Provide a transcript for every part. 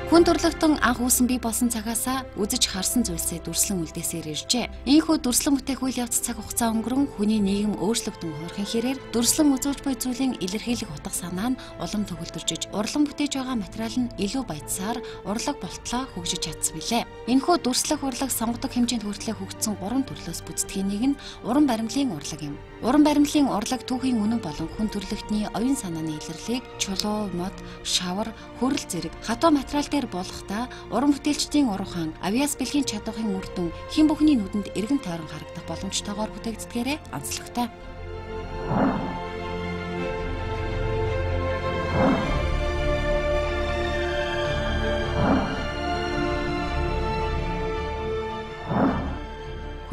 Хүн төрлөختөн анх үүсэн бий болсон цагаасаа үзэж харсан зүйлсээ дүрслэн үлдээсээр иржээ. Ийхүү дүрслэн бүтээх үйл явц цаг хугацаа өнгөрөн хүний нийгэм өөрчлөгдөн хуурахын хэрээр дүрслэн үзүүлж буй зүйлийн илэрхийлэх утга санаа нь улам төгөлдөржиж, урлан бүтээж байгаа материал нь илүү баяцсаар урлаг болтлоо хөгжиж чадсан билээ. Энэхүү дүрслэх урлаг сонгодог хэмжээнд хүртлэх хөгжсөн 3 төрлөөс бүтдгийн нэг нь уран баримлын урлаг юм. Уран баримлын урлаг түүхийн үнэн болон хүн төрлөختний оюун санааны илэрлийг чулуу, мод, шавар, хөрөл зэрэг хатуу материал дээр болгохдоо уран бүтээлчдийн уруухан авиас бэлгийн чадварын үр дүн хэн бүхний нүдэнд эргэн тойрон харагдах боломжтойгоор бүтээгдэдгээрээ онцлогтой.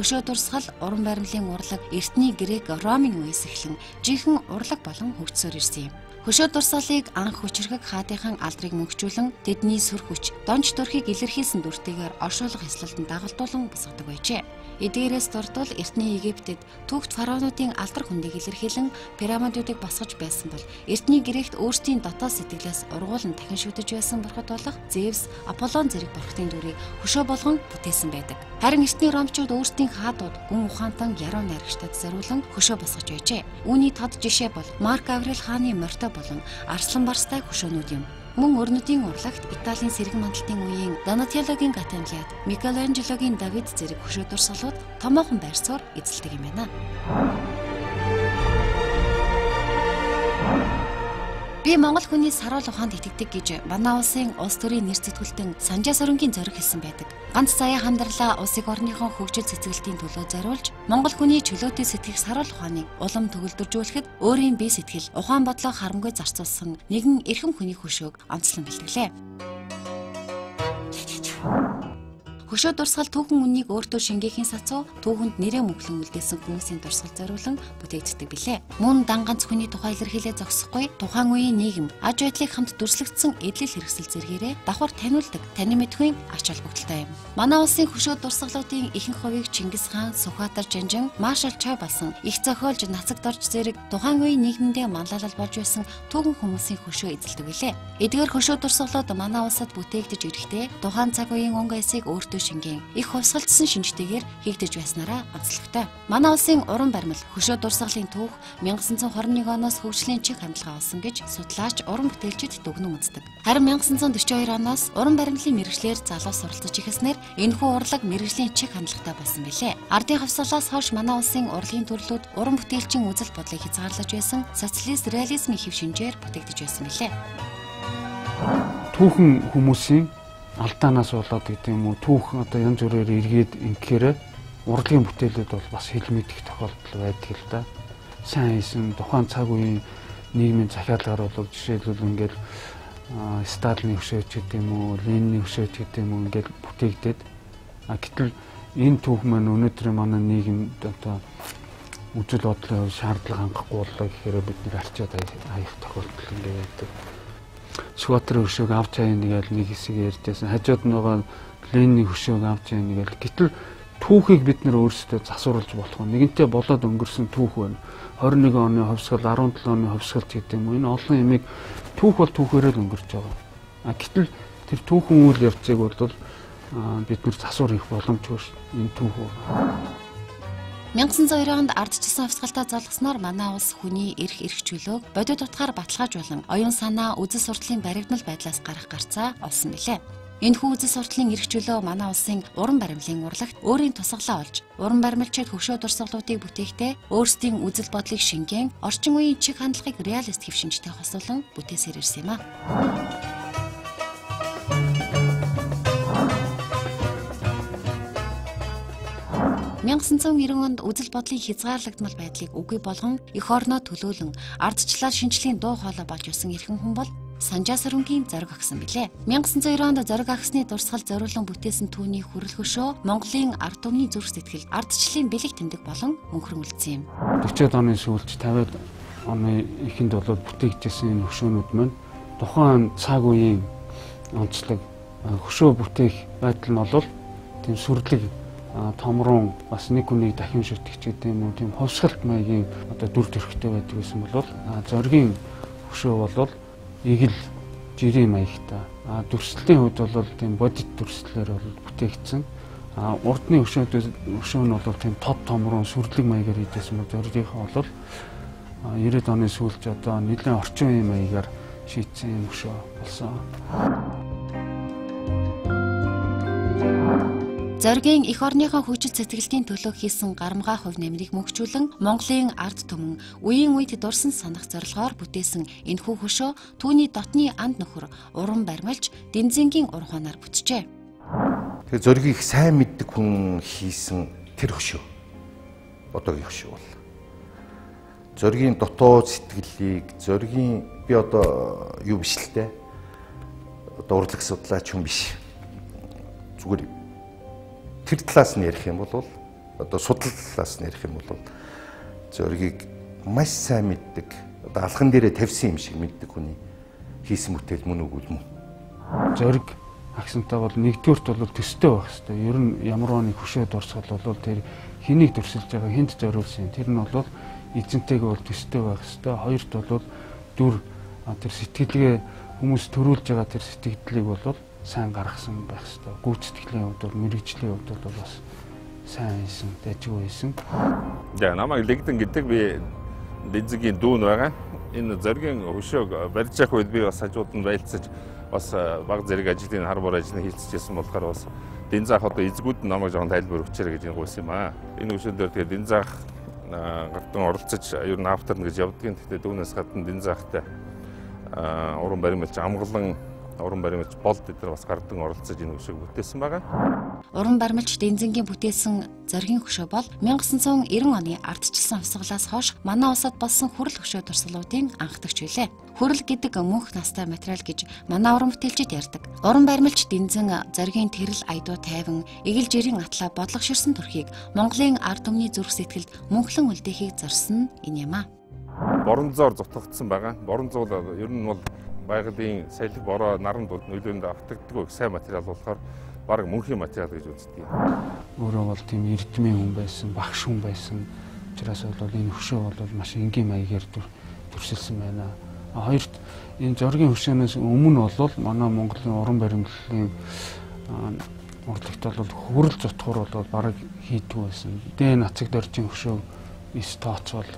Хөшөө дурсгал, уран баримлын урлаг эртний Грек, Ромын үеэс эхлэн жинхэнэ урлаг болон хөгжсөөр ирсэн юм. Хөшөө дурсгалыг анх хүчрхэг хаадынхан алдрыг мөнхжүүлэн тэдний сүр хүч, донч дүрхийг илэрхийлсэн дүртэйгээр оршуулах эслэлтэнд дагалдуулан босгодог байжээ. Эдгээрээс дурдвал эртний Египтэд түүхт фараонуудын алдар хөндийг илэрхийлэн пирамидуудыг босгож байсан бол эртний Грект өөрсдийн дотоод сэтгэлээс ургуулan дахин шүтэж байсан бурхад болох Зевс, Аполлон зэрэг бурхтын дүрийг хөшөө болгон бүтээсэн байдаг. Харин эртний ромчууд өөрсдийн хаадууд гүн ухаантан яруу найрагчдад зориулан хөшөө босгож байжээ. Үүний тод жишээ бол Марк Аврел хааны морьтой болон Арслан Барстай хөшөөнүүд юм. Мөн өрнөдийн урлагт Италийн сэргэн мандалтын үеийн Донателлогийн Гатенлиад, Микеланжелогийн Давид зэрэг хөшөө дурсгалууд томоохон байр суурь эзэлдэг юм байна. Би Монгол хүний саруул ухаанд итгэдэг гэж манай улсын улс төрийн нэр зэтгүүлтэн Санжаа Сөрөнгийн зориг хэлсэн байдаг. Ганц сая хандарлаа улсыг орныхон хөгжил цэцгэлтийн төлөө зориулж Монгол хүний чөлөөтэй сэтгэх саруул ухааныг улам төгөлдржүүлэхэд өөрийн бие сэтгэл, ухаан бодлоо харамгүй зарцуулсан нэгэн эрхэм хүний хөшөөг онцлон бэлтгэлээ. Хөшөө дурсгал түүхэн үннийг өөртөө шингээхийн сацуу түүхэнд нэрээ мөглөн үлдээсэн хүмүүсийн дурсгал зориулан бүтээгддэг билээ. Мөн дан ганц хүний тухай илэрхийлээ зогсохгүй тухайн үеийн нийгэм аж байдлыг хамт дүрслэгдсэн эдлэл хэрэгсэл зэргээрээ давхар таниулдаг таны мэдхийн ач холбогдолтой юм. Манай улсын хөшөө дурсгалуудын ихэнх хувийг Чингис хаан, Сүхбаатар Жанжин, Маршал Чой болсон их зохиолж Нацагт орж зэрэг тухайн үеийн нийгэмдээ манлайлал болж байсан түүхэн хүмүүсийн хөшөө эзэлдэг билээ. Эдгээр хөшөө дурсгалууд манай улсад бүтээгдэж ирэхдээ тухайн цаг үеийн өнгө эсийг өөртөө шингэн их хувьсгалдсан шинжтэйгээр хийгдэж байснараа онцлогтой. Манай улсын уран баримл хөшөө дурсгалын түүх 1921 оноос хөгжлийн чиг хандлага олсон гэж судлаач уран бүтээлчид дүгнэн үздэг. Харин 1942 оноос уран баримлын мэргэжлэр залуу суралцж эхэлснээр энэхүү урлаг мэргэжлийн чиг хандлагатай болсон билээ. Ардын хувьсгалаас хойш манай улсын урлагийн төрлүүд уран бүтээлчийн үзэл бодлыг хязгаарлаж байсан социалист реализмын хэв шинжээр бүтээгдэж байсан билээ. Түүхэн хүмүүсийн алдаанаас болоод гэдэг юм уу түүх одоо янз бүрээр эргээд ингэхээр урлагийн бүтээлүүд бол бас хэл мэдэх тохиолдол байдаг л да. Сайн хийсэн тухайн цаг үеийн нийгмийн захиалгаар бол жишээлбэл ингээд Сталины хөшөөч гэдэг юм уу, Ленины хөшөөч гэдэг юм уу ингээд бүтээгдээд гэтэл энэ түүх маань өнөөдрийн манай нийгэмд одоо үзэл бодлын шаардлага хангахгүй боллоо гэхээр бид нэр арчаад аях тохиолдол ингээд байдаг. Сүхбаатарын хөшөөг авч яа нэг нэг хэсэг ярьжсэн. Хажууд нөгөө Ленины хөшөөг авч яа нэг гэтэл түүхийг бид нэр өөрсдөө засварлаж болох нь нэгэнтээ болоод өнгөрсөн түүх байна. 21 оны хувьсгал, 17 оны хувьсгал гэдэг юм. Энэ олон ямиг түүх бол түүхээрээ л өнгөрч байгаа. Гэтэл тэр түүхэн үйл явцыг бол бид нэр засвар хийх боломжгүй энэ түүх. 1902 онд ардчилсан хувьсгалтай залгаснаар манай улс хүний эрх чөлөөг бодит утгаар баталгааж болон оюун санаа, үзэл сурталын баригдмал байдлаас гарах гарцаа олсон билээ. Энэхүү үзэл сурталын эрх чөлөө манай улсын уран баримлын урлагт өөрийн тусгалаа олж, уран баримлчид хөшөө дурсгалуудыг бүтээхдээ өөрсдийн үзэл бодлыг шингээн, орчин үеийн чиг хандлагыг реалист хэв шинжтэй хосуулан бүтээсээр ирсэн юм а. 1990 онд үзэл бодлын хязгаарлагдмал байдлыг үгүй болгон эх орноо төлөөлөн ардчлал шинжлэлийн дуу хоолой болж усан эрхэм хүн бол Санжаа Сөрөнгийн зориг агсан билээ. 1902 онд зориг агсны дурсгал зориулан бүтээсэн түүний хүрэл хөшөө Монголын ард түмний зүрх сэтгэл, ардчлалын бэлэг тэмдэг болон мөнхрөн үлдсэн юм. 40-од оны сүүлч 50-од оны эхэнд болоод бүтээгдсэн энэ хөшөөнүүд маань тухайн цаг үеийн онцлог хөшөө бүтээх байдал нь бол тийм сүрлэг томрон бас нэг хүнийг дахин шүтгэж гэдэг юм уу тийм хувьсгалт маягийн одоо дүр төрхтэй байдаг гэсэн бол зоригийн хөшөө бол игэл жирийн маягтай дүрслэлийн хувьд бол тийм бодит дүрслэлээр бол бүтээгдсэн. Урдны өшөө нь бол тийм томрон сүрлэг маягаар хийжсэн бол зоригийнхаа бол 90-ад оны сүүлч одоо нэлээд орчин үеийн маягаар шийдсэн юм өшөө болсон. Зоригийн эх орныхоо хөгжил цэцгэлтийн төлөө хийсэн гарамгаа хувь нэмрийг мөнгөчүүлэн Монголын ард түмэн үеийн үед дурсан санах зорилгоор бүтээсэн энэхүү хөшөө түүний дотны анд нөхөр уран баримлж Дэнзэнгийн урахуунаар бүтжээ. Тэгэхээр зоригийг сайн мэддэг хүн хийсэн тэр хөшөө одоогийн хөшөө бол зоригийн дотоод сэтгэлийг зоригийн би одоо юу биш л дээ. Одоо урлаг судлаач хүн биш. Зүгээр тэр талаас нь ярих юм бол одоо судлал талаас нь ярих юм бол зоригийг маш сайн мэддэг одоо алхан дээрээ тавьсан юм шиг мэддэг хүний хийсэн бүтээл мөн үгүй мөн. Зориг агсантай бол нэгдүгürt бол төстэй байх хэрэгтэй. Ер нь ямар нэг хөшөө дурсгал бол тэр хэнийг дурсалж байгаа хүнд зориулсан. Тэр нь бол эзэнтэйгээ бол төстэй байх хэрэгтэй. Хоёрт бол дүр тэр сэтгэлгээ хүмүүс төрүүлж байгаа тэр сэтгэлдлийг бол сайн гаргасан байх хэрэгтэй. Гүйцэтгэлийн хувьд бол мэрэгжлийн хувьд бол бас сайн хийсэн, дайжгүй хийсэн. За намайг Лэгдэн гэдэг би Дэнзэнгийн дүүн байгаа. Энэ зоригийн хөшөөг барьж явах үед би бас хажууд нь байлцаж бас баг зэрэг ажлын хар бор ажлыг хийцчихсэн болохоор бас Дэнзаах одоо эзгүүд нь намайг жоохон тайлбар өгчээрэй гэж гуйсан юм аа. Энэ хөшөөнд дээр тэгээ Дэнзаах гартан оролцож ер нь авторн гэж явдгийн. Тэгтээ дүүнээс гадна Дэнзаахтай уран баримлж амгалан уран баримлж болд эдгээр бас гардан оролцож энэ хөшөөг бүтээсэн байгаа. Уран баримлж Дэнзэнгийн бүтээсэн зоригийн хөшөө бол 1990 оны ардчилсан хувьсгалаас хойш манай улсад болсон хүрэл хөшөө дурсгалуудын анхдагч билээ. Хүрэл гэдэг мөнх настай материал гэж манай уран бүтээлчид ярьдаг. Уран баримлж Дэнзэн зоригийн тэрэл аяду тайван эгэл жирийн атлаа бодлогоширсан төрхийг Монголын ард түмний зүрх сэтгэлд мөнхлөн үлдээхийг зорьсон энэ юм аа. Боронзоор зутгагдсан байгаа. Боронзоо ер нь бол байгалийн салхи бороо наран дууд нөлөөнд автагддаг сайн материал болохоор баг мөнхийн материал гэж үздэг. Өөрөө бол тийм эрдмийн хүн байсан, багш хүн байсан. Учраас бол энэ хөшөө бол маш энгийн маягаар төрсөлсөн байна. Хоёрт энэ зоригийн хөшөөнөөс өмнө бол манай Монголын уран баримтлалын урлагт бол хүрэл зутгуур бол баг хийдгүй байсан. Дэн нацаг доржин хөшөө эс тооц бол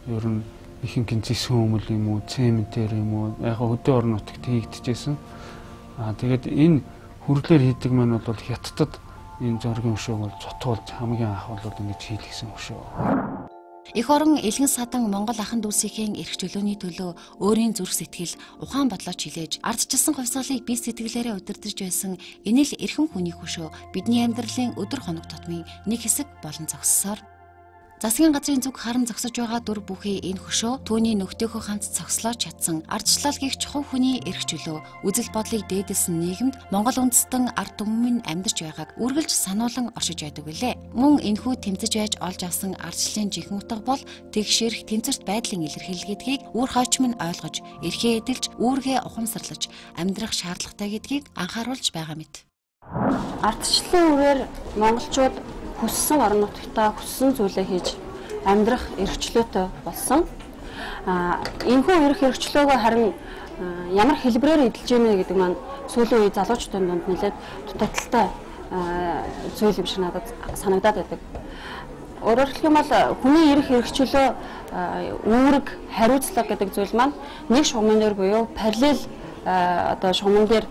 ер нь ихэнх зэс хүмүүл юм уу, цементэр юм уу, яг өдөө орон нутагт хийгдэжсэн. Тэгээд энэ хүрлээр хийдэг маань бол хятадд энэ зоригийн хөшөөг бол цотгуулж хамгийн анх бол ингэж хийлгсэн хөшөө. Эх орон элгэн садан Монгол ахын дүүсийн эрх чөлөөний төлөө өөрийн зүрх сэтгэл, ухаан бодлооч хилээж ардчилсан хувьсгалыг бие сэтгэлээрээ удирдах байсан энэ л эрхэм хүний хөшөө бидний амьдралын өдөр хоног тутмын нэг хэсэг болон зогссоор засгийн газрын зүг харан зогсож байгаа дүр бүхий энэ хөшөө түүний нөхдийнхөө хамт цогслооч чадсан ардчлал гих чухал хүний эрх чөлөө үзэл бодлыг дээдэлсэн нийгэмд Монгол үндэстэн ард түмэн амьдарч байгааг үргэлж сануулan оршиж байдаг билээ. Мөн энэхүү тэмцэж байж олж авсан ардчлалын жинхэнэ утга бол тэгшэрх тэнцвэрт байдлын илэрхийлэл гэдгийг үр хойч минь ойлгож, эрхээ эдэлж, үүргээ ухамсарлаж амьдрах шаардлагатай гэдгийг анхааруулж байгаа мэт. Ардчлалын үрээр монголчууд хүссэн орон нутгатаа хүссэн зүйлээ хийж амьдрах эрхчлөөтэй болсон. Энэхүү эрхчлөөгөө харин ямар хэлбэрээр эдэлж ийнэ гэдэг маань сүүлийн үе залуучуудын дунд нэлээд дутагдaltaй зүйл юм шиг надад санагдаад байдаг. Өөрөөр хэлэх юм бол хүний эрхчлөө үүрэг хариуцлага гэдэг зүйл маань нэг шугамн дээр буюу параллел одоо шугамн дээр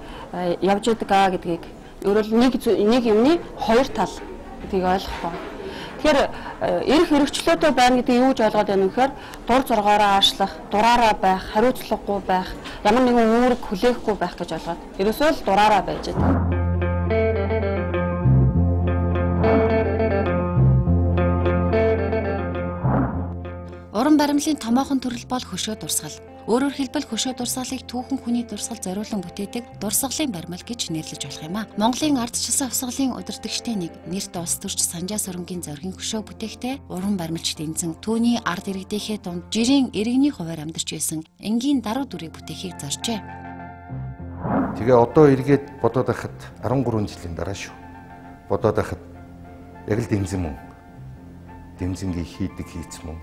явж байгаа гэдгийг өөрөөр нэг юмны хоёр тал гэдгийг ойлгох байна. Тэгэхээр эрх хэрэгчлөөтэй байна гэдэг юу гэж ойлгоод байна вэ гэхээр дур зоргоороо аашлах, дураараа байх, хариуцлагагүй байх, ямар нэгэн үүрэг хүлээхгүй байх гэж ойлгоод. Ерөөсөө л дураараа байж байгаа. Уран баримлалын томоохон төрөл бол хөшөө дурсгал. Өөрөөр хэлбэл хөшөө дурсгалыг түүхэн хүний дурсгал зориулан бүтээдэг дурсгалын баримл гэж нэрлэж болох юм а. Монголын ардчилсан хувьсгалын удирдагчдын нэг нэрт улс төрч Санжаа Сүрэнгийн зоригийн хөшөө бүтээхдээ уран баримлч Дэнзэн түүний ард иргэдийнхээ дунд жирийн иргэний хуваар амьдарч байсан энгийн даруй дүрийг бүтээхийг зоржээ. Тэгээ одоо эргээд бодоод байхад 13 жилийн дараа шүү. Бодоод байхад яг л Дэнзэн мөн. Дэнзэнгийн хийдэг хийц мөн.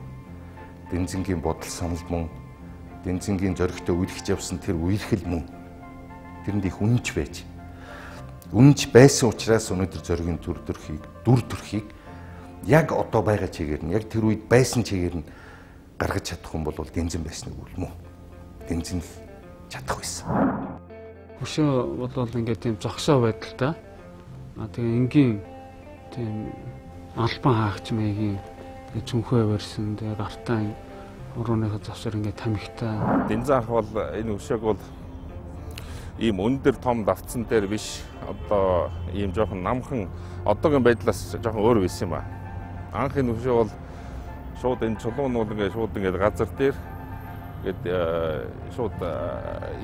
Дэнзэнгийн бодол санал мөн. Дэнзэнгийн зоригтой үерхэж явсан тэр үерхэл мөн. тэрэнд их үнэнч байж. Үнэнч байсан учраас өнөөдөр зоригийн дүр төрхийг яг одоо байгаа чигээр нь яг тэр үед байсан чигээр нь гаргаж чадах юм бол Дэнзэн байсан үг юм уу? Дэнзэн л чадах байсан. Хөшөө бол ингээд тийм зогсоо байдалтай. Тэгээ энгийн тийм албан хаагч маягийн зүнхөө барьсан тэгээ гартаа урууныхаа завсар ингээд тамхитай. Дэнзэн ах бол энэ хөшөөг бол ийм өндөр том давцсан дээр биш одоо ийм жоохон намхан одоогийн байдлаас жоохон өөр байсан юм аа. Анх энэ хөшөө бол шууд энэ чулуун бол ингээд шууд ингээд газар дээр ингээд шууд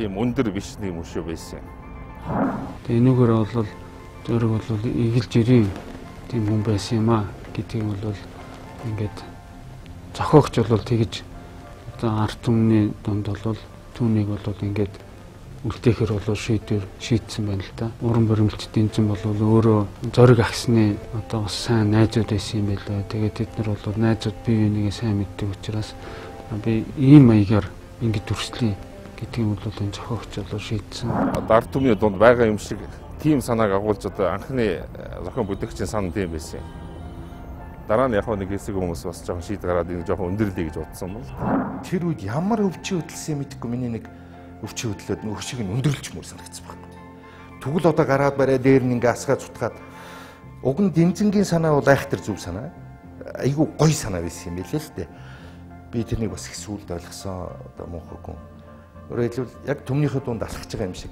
ийм өндөр биш нэг хөшөө байсан. Тэгээ энүүгээр бол зөрөг бол игэлж ирийн тийм хүн байсан юм аа гэдгийг бол ингээд зохиогч бол тэгж одоо ард түмний донд бол түүнийг бол ингээд үлдээхэр бол шийдсэн байна л да. Уран баримтчдын зэн бол өөрөө зориг агсны одоо бас сайн найзууд байсан юм байлаа. Тэгээд бид нар бол найзууд бие бинийгээ сайн мэддэг учраас би ийм маягаар ингэж төрслөе гэдгийг бол энэ зохиогч бол шийдсэн. Одоо ард түмний донд байгаа юм шиг тийм санааг агуулж одоо анхны зохион бүтээгчийн сан тийм байсан. Дараа нь яг нэг хэсэг хүмүүс бас жоохон шийд гараад энэ жоохон өндөрлөе гэж бодсон бол. Тэр үед ямар өвчин хөдөлсөн мэдгүй миний нэг өвчин хөдлөөд нөхшиг нь өндөрлөж мөр санагдсан байна. Тэгвэл одоо гараад барай дээр нь ингээ асгаа цутгаад уг нь Дэнзэнгийн санаа бол айхтар зөв санаа. Айгу гоё санаа байсан юм билээ л дээ. Би тэрнийг бас их сүлд ойлгосон одоо муухайгүй. Өөрөөр хэлбэл яг төмнийхөө дунд алхаж байгаа юм шиг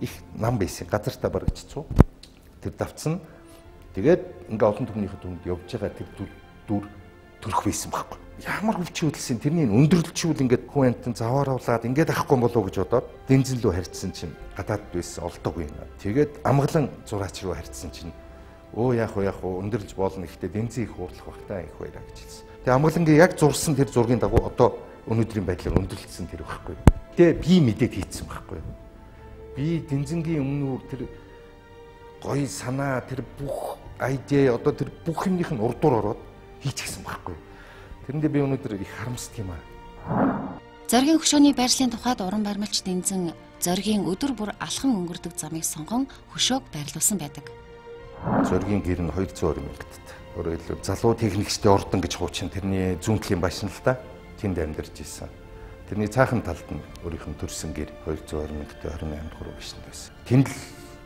их нам байсан. Газартаа барагдчихв. Тэр давцсан. Тэгээд ингээ олон төмнийхөө дунд явж байгаа тэр дүр төрөх байсан байхгүй. Ямар өвчин хөдөлсөн тэрний өндөрлөлчүүл ингээд хүн амтан завааруулаад ингээд авахгүй болов гэж бодоод Дэнзэн рүү харьцсан чинь гадаад байсан олдоогүй юм. Тэгээд амгалан зураач руу харьцсан чинь өө яах вэ өндөрлж болно гэхдээ Дэнзэн их уурлах бах та их баяраа гэж хэлсэн. Тэгээд амгалангийн яг зурсан тэр зургийн дагуу одоо өнөөдрийн байдлаар өндөрлөлтсөн тэр байхгүй. Тэгээд би мэдээд хийцсэн байхгүй. Би Дэнзэнгийн өмнөр тэр гоё санаа тэр бүх айдиа одоо тэр бүх юмных нь урдуур ороод хийчихсэн байхгүй. Тэрэндээ би өнөөдөр их харамсдаг юм аа. Зоригийн хөшөөний байрлалын тухайд уран баримлч Дэнзэн зоригийн өдөр бүр алхан өнгөрдөг замыг сонгон хөшөөг байрлуулсан байдаг. Зоригийн гэр нь 220 мянгад. Өөрөөр хэлбэл залуу техникчдийн ордон гэж хуучин тэрний зүүнтлийн башналтай тэнд амьдарч исэн. Тэрний цаахан талд нь өөрийнх нь төрсэн гэр 220 мянгад 28 хуруу бишэнд байсан. Тэнд л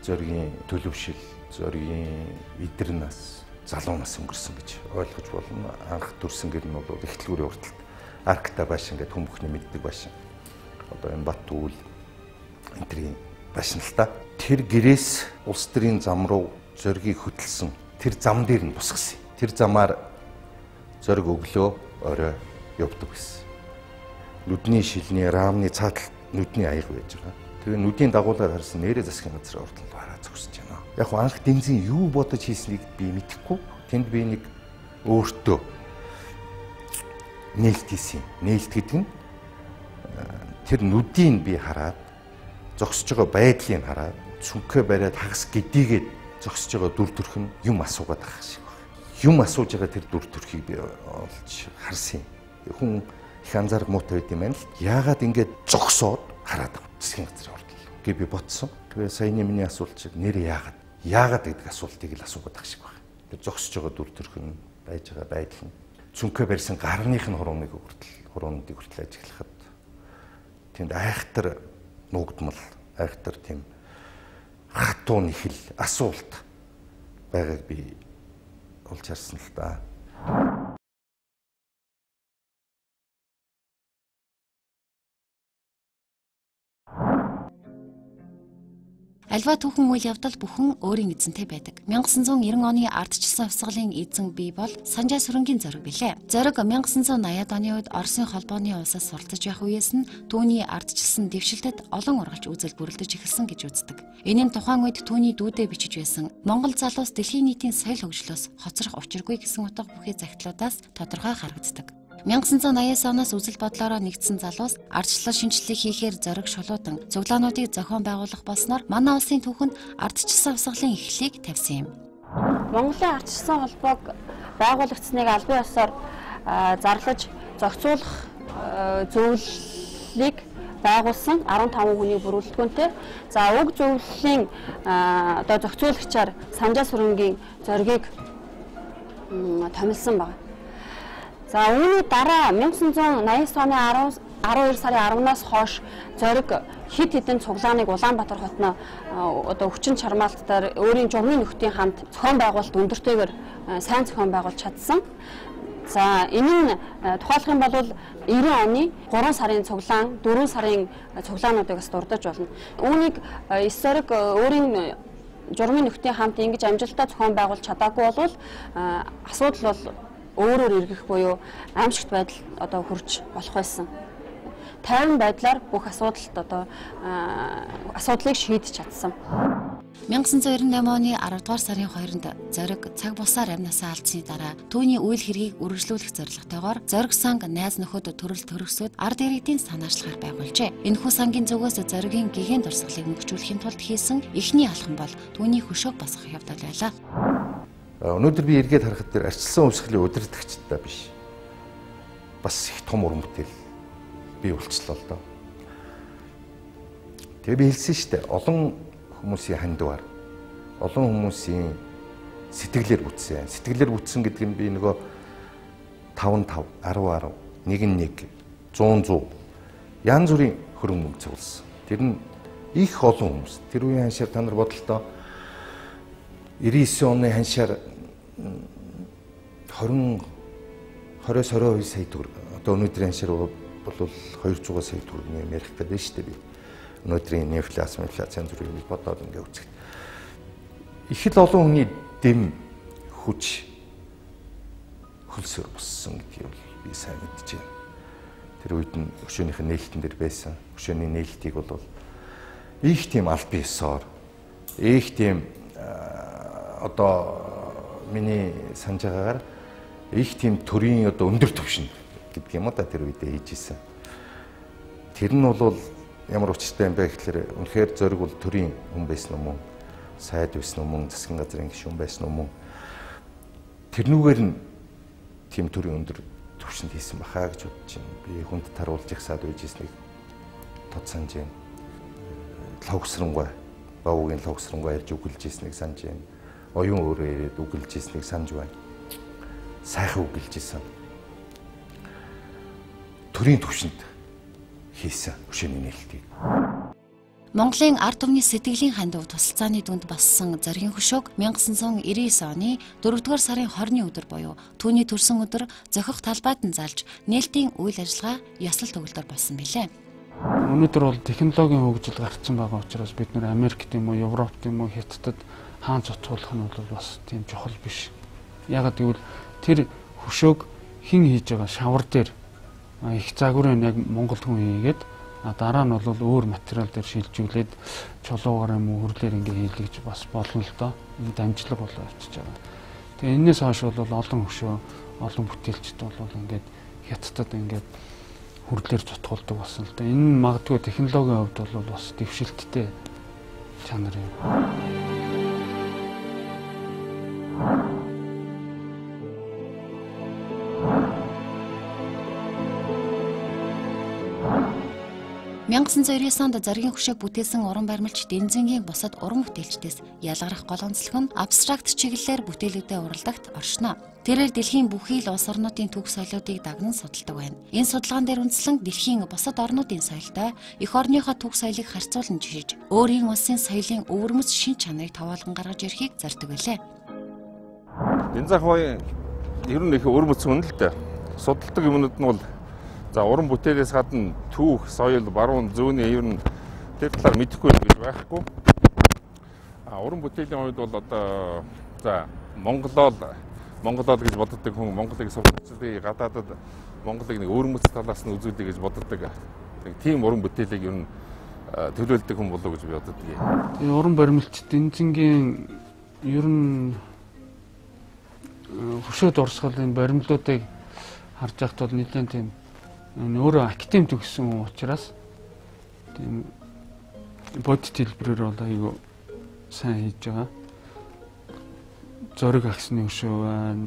зоригийн төлөвшил, зоригийн идэр нас залуу нас өнгөрсөн гэж ойлгож болно. Анх төрсэн гэр нь бол эхлэлгүүрийн урталт аркта башин гэдэг хүн бүхний мэддэг башин. Одоо энэ Баттүүл энтрийн башиналтай. Тэр гэрээс улс төрийн зам руу зоригийг хөтлсөн. Тэр зам дээр нь бусгасан. Тэр замаар зориг өглөө орой явдаг байсан. Нүдний шилний рамны цааталт нүдний аяг байж байгаа. Тэгээ нүдийн дагуулаар харсан нэрээ засгийн газрын уртал бараа зогсож байна. Яг анх Дэнзэн юу бодож хийснийг би мэдэхгүй. Тэнд би нэг өөртөө нээлт хийсэн. Нээлт гэдэг нь тэр нүдийг би хараад зогсож байгаа байдлыг хараад цүнхээ бариад хагас гэдийгээд зогсож байгаа дүр төрх нь юм асуугаад байгаа шиг байна. Юм асууж байгаа тэр дүр төрхийг би олж харсан юм. Хүн их анзаарах муутай байд юм байна л. Яагаад ингэж зогсоод хараад засгийн газрын уртал гэж би бодсон. Тэгээ саяны миний асуулт шиг нэр яагаад гэдэг асуултыг л асуугаад байгаа шиг байна. Тэр зогсож байгаа дүр төрх нь байж байгаа байдал нь цүнхээ барьсан гарных нь хуруунуудыг хүртэл ажиглахад тэнд айхтар нуугдмал айхтар тийм хатуу нэхэл асуулт байгааг би олж харсан л да. Альва түүхэн үйл явдал бүхэн өөрийн эзэнтэй байдаг. 1990 оны ардчилсан хувьсгалын эзэн бий бол Санжай Сүрэнгийн зориг билээ. Зориг 1980-ад оны үед Оросын холбооны улсаас суралцж явах үеэс нь түүний ардчилсан дэвшилтэд олон ургалж үзэл бүрэлдэж эхэлсэн гэж үздэг. Энэ нь тухайн үед түүний дүүдээ бичиж байсан Монгол залуус дэлхийн нийтийн соёл хөгжлөөс хоцрох учиргүй гэсэн утга бүхий захидлуудаас тодорхой харагддаг. 1980-аас оноос үзэл бодлороо нэгдсэн залуус ардчлал шинжилгээ хийхээр зориг шулуудан цуглаануудыг зохион байгуулах болсноор манай улсын түүхэнд ардчилсан хувьсгалын эхлэлийг тавьсан юм. Монголын ардчилсан холбоог байгуулагдсныг албан ёсоор зарлаж зохицуулах зөвлөлийг байгуулсан 15 хүний бүрэлдэхүүнтэй. За уг зөвлөлийн одоо зохицуулагчаар Санжаа сүрэнгийн зоригийг томилсон байна. За үүний дараа 1989 оны 12 сарын 10-наас хойш зориг хэд хэдэн цуглааныг Улаанбаатар хотно одоо хүчин чармаалтаар өөрийн журмын нөхдийн хамт зохион байгуулалт өндөртэйгээр сайн зохион байгуулж чадсан. За энэ нь тухайлах юм бол 90 оны 3 сарын цуглаан, 4 сарын цуглаануудыг бас дурдаж болно. Үүнийг эсрэг өөрийн журмын нөхдийн хамт ингэж амжилттай зохион байгуулж чадаагүй бол асуудал бол өөрөөр эргэх буюу аимшигт байдал одоо хүрч болох байсан. Тайван байдлаар бүх асуудлыг шийдэж чадсан. 1998 оны 10 дугаар сарын 2-нд зориг цаг бусаар амнасаа алдсны дараа түүний үйл хэргийг үргэлжлүүлэх зорилготойгоор зориг санг найз нөхөд төрөл төрөсөд ард иргэдийн санаачлагаар байгуулжээ. Энэхүү сангийн зүгээс зоригийн гэгээн дурсгалыг мөхжүүлэхийн тулд хийсэн эхний алхам бол түүний хөшөөг босгох явдал байлаа. Өнөөдөр би эргээд харахад тэр арчилсан өвсгөлийн удирдагчтай биш. Бас их том уран бүтээл бий болчихлоо л доо. Тэгээ би хэлсэн шүү дээ. Олон хүмүүсийн хандвар, олон хүмүүсийн сэтгэлээр бүтсэн. Сэтгэлээр бүтсэн гэдэг нь би нөгөө 5-5, 10-10, 1-1, 100-100 янз бүрийн хөрөнгө цугласан. Тэр нь их олон хүмүүс. Тэр үеийн ханшаар та нар бодолтой 99 оны ханшаар 20-22 сая төгрөг. Одоо өнөөдрийн ханшаар бол 200 сая төгрөг юм ярих гэдэг шүү дээ би. Өнөөдрийн инфляц янз бүрийн бодоод ингээ үзэх. Их л олон хүний дэм хүч хөлсөөр боссон гэдгийг би сайн мэдэж байна. Тэр үед нь өшөөнийхэн нээлтэн дээр байсан. Өшөөний нээлтийг бол их тийм аль биесээр их тийм одоо миний санаж байгаагаар их тийм төрийн одоо өндөр түвшин гэдэг юм уу да тэр үедээ хийж исэн. Тэр нь бол ямар учиртай юм бэ гэхээр үнэхээр зориг бол төрийн хүн байсан юм уу? Сайд байсан юм уу? Засгийн газрын гишүүн байсан юм уу? Тэрнүүгээр нь тийм төрийн өндөр түвшинд хийсэн бахаа гэж бодож байна. Би хүнд таруулж их саад үйж ирснийг тод санаж байна. Логсронгой, бавуугийн логсронгой ярьж үгэлж ирснийг санаж байна. Оюун өөрөө ирээд үгэлж ирснийг санаж байна. Сайхан үгэлж ирсэн. Төрийн түвшинд хийсэн өшөөний нээлтийг. Монголын ард түмний сэтгэлийн хандив тусалцааны дүнд бассан зоригийн хөшөөг 1999 оны 4-р сарын 20-ны өдөр буюу түүний төрсөн өдөр зохих талбайд нь залж нээлтийн үйл ажиллагаа ёслол төгөлдөр болсон билээ. Өнөөдөр бол технологийн хөгжил гарцсан байгаа учраас бид нэр Америкт юм уу, Европт юм уу, Хятадд хаан цоцгуулах нь бол бас тийм чухал биш. Ягаад гэвэл тэр хөшөөг хэн хийж байгаа шавар дээр их загварын яг Монгол хүн хийгээд дараа нь бол өөр материал дээр шилжүүлээд чулуугаар юм уу хөрлөөр ингээ хийлгэж бас болно л доо. Энэ дамжлаг болоо явчихж байгаа. Тэгээ энэс хойш бол олон хөшөө, олон бүтээлчд бол ингээд Хятадд ингээд хөрлөөр цутгуулдаг болсон л доо. Энэ нь магадгүй технологийн хувьд бол бас дэвшилттэй чанар юм. Мянган 1999 онд зоригийн хөшөөг бүтээсэн уран баримлч Дэнзэнгийн бусад уран бүтээлчдээс ялгарах гол онцлог нь абстракт чиглэлээр бүтээлүүдэд уралдагт оршино. Тэрээр дэлхийн бүхий л улс орнуудын төв соёлоодыг дагнан судалдаг байна. Энэ судалгаан дээр үндэслэн дэлхийн бусад орнуудын соёлтой эх орныхоо төв соёлыг харьцуулан жишиж, өөрийн улсын соёлын өвөрмөц шин чанарыг тоолон гаргаж ирэхийг зорддог байлээ. Дэнзэн хаваа ер нь их өвөрмөц хүн л дээ. Судалдаг юмнууд нь бол за уран бүтээлээс гадна түүх, соёл, баруун, зүүнээ ер нь тэр талаар мэдэхгүй гэж байхгүй. Уран бүтээлийн хувьд бол одоо за Монголоо гэж боддог хүн Монголыг сурталчилъя, гадаадад Монголыг нэг өвөрмөц талаас нь үзүүлэе гэж боддог. Тийм уран бүтээлийг ер нь төлөөлдөг хүн болов уу гэж би боддог. Тэгээ уран баримлч Дэнзэнгийн ер нь хөшөөд урсгалын баримлуудыг харж байхад бол нэлээд тийм өөрөө академид төгссөн хүн учраас тийм бодит хэлбэрээр бол айгүй сайн хийж байгаа. Зориг агсны хөшөө байна.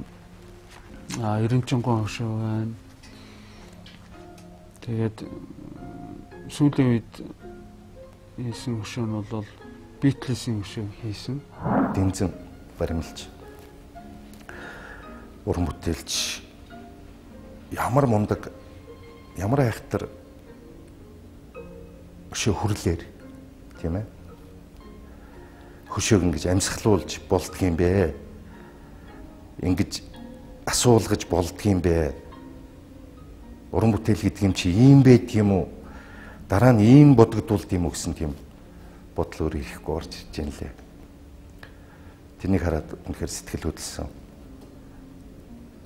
Эренчингуй хөшөө байна. Тэгээд сүүлийн үед хийсэн хөшөө нь бол Beatles-ийн хөшөө хийсэн. Дэнзэн баримлж уран бүтээлч ямар мундаг ямар айхтар хөшөө хүрлээр тийм ээ хөшөөг ингэж амьсгалуулж болдгийм бэ, ингэж асуулгаж болдгийм бэ, уран бүтээл гэдэг юм чи ийм байд юм уу, дараа нь ийм бодогдуулд юм уу гэсэн тийм бодол өөр ирэхгүй орж ирж байна лээ. Тэнийг хараад үнэхээр сэтгэл хөдлсөн.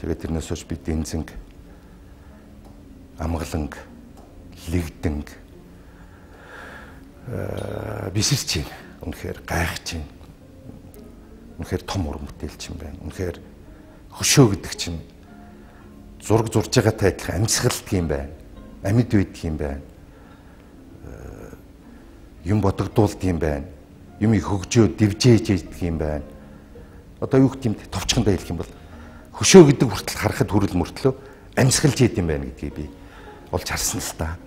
Тэгээд тэрнээс хойш би Дэнзэнг, Амгаланг, Лэгдэнг бисэрч байна. Үнэхээр гайхаж байна. Үнэхээр том уран бүтээлч юм байна. Үнэхээр хөшөө гэдэг чинь зураг зурж байгаатай адилхан амьсгалдаг юм байна. Амьд байдаг юм байна. Юм бодогдуулдаг юм байна. Юмыг хөгжөө дэвжээж яадаг юм байна. Одоо юу гэх юм те товчхондоо хэлэх юм бол хөшөө гэдэг хүртэл харахад хүрэл мөртлөө амьсгалж яадаг юм байна гэдгийг би олж харсан л та.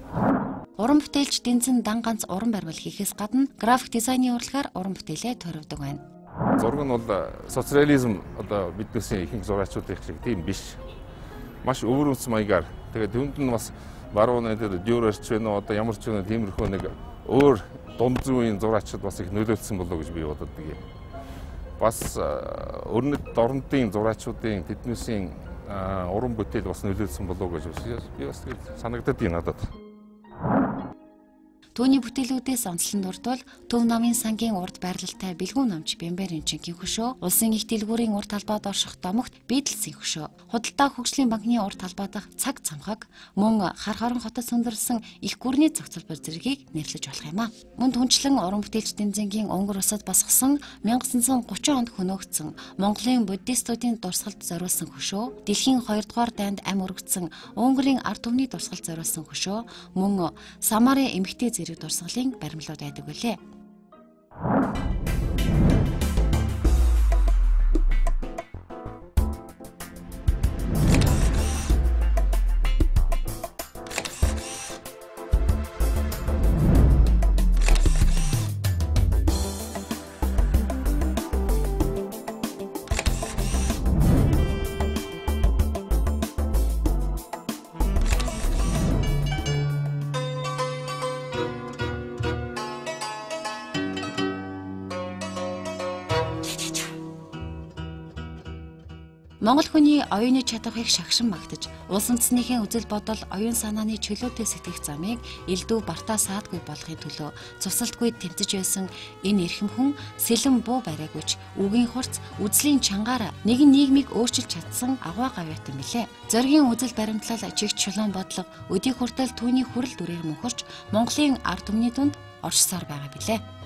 Уран бүтээлч Дэнзэн дан ганц уран баримл хийхээс гадна график дизайны урлагаар уран бүтээлээ тойрогдог байна. Зураг нь бол социализм одоо биднээсээ ихэнх зураачуудын шиг тийм биш. Маш өвөр үнс маягаар. Тэгээд түүнд нь бас барууны тэр дюрерч вэ одоо ямар ч нэг тиймэрхүү нэг өөр дунд зүүн зураачид бас их нөлөөлсөн болов гэж би боддог юм. Бас өрнөд дорнодын зураачуудын тэднээсийн уран бүтээл бас нөлөөлсөн болов гэж би бас санагдаад байна надад. Түүний бүтээлүүдээс онцлон дурдвал Төв намын сангийн урд байрлалтай бэлгүүн номч Бямбарын Чингийн хөшөө, улсын их дэлгүүрийн урд талбайд орших домогт Beatles-ийн хөшөө, худалдаа хөгжлийн банкны урд талбай дахь цаг цамхаг, мөн хар хорон хотод сундарсан их гүрний зохицолбор зэргийг нэрлэж болох юм а. Мөн түнчлэн уран бүтээлч Дэнзэнгийн Унгар улсад босгосон 1930 онд хөнөөгдсөн Монголын буддистуудын дурсгалд зориулсан хөшөө, дэлхийн 2 дугаар дайнд ам өргөцсөн Унгарын ард түмний дурсгалд зориулсан хөшөө, мөн Самарын эмэгтэй зэрэг дурсгалын баримлууд байдаг үлээ. Монгол хүний оюуны чадварыг шагшин магтаж, улс үндэстнийхээ үзэл бодол, оюун санааны чөлөөтэй сэтгэх замыг элдв бартаа саадгүй болохын төлөө цусалтгүй тэмцэж байсан энэ эрхэм хүн сэлэн буу бариагүйч үгийн хурц үзлийн чангаар нэгэн нийгмийг өөрчилж чадсан агуу гавьяатан билээ. Зоригийн үзэл баримтлал, чигт чулуун бодлого, өдий хүртэл түүний хүрэл дүрээр мөнхөрч Монголын ард түмний дунд оршсоор байгаа билээ.